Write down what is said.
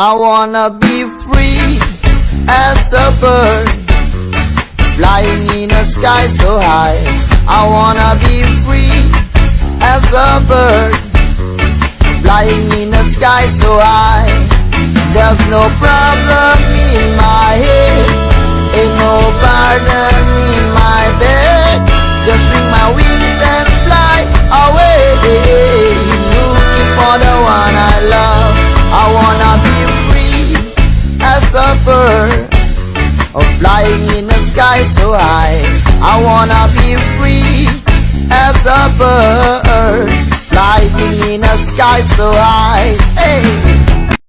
I wanna be free as a bird, flying in a sky so high. I wanna be free as a bird, flying in a sky so high. There's no problem in my head, ain't no burden in my bed. Just swing my wings and fly away, looking for the one I love. I wanna be free as a bird, or flying in the sky so high. I wanna be free as a bird, flying in the sky so high. Hey.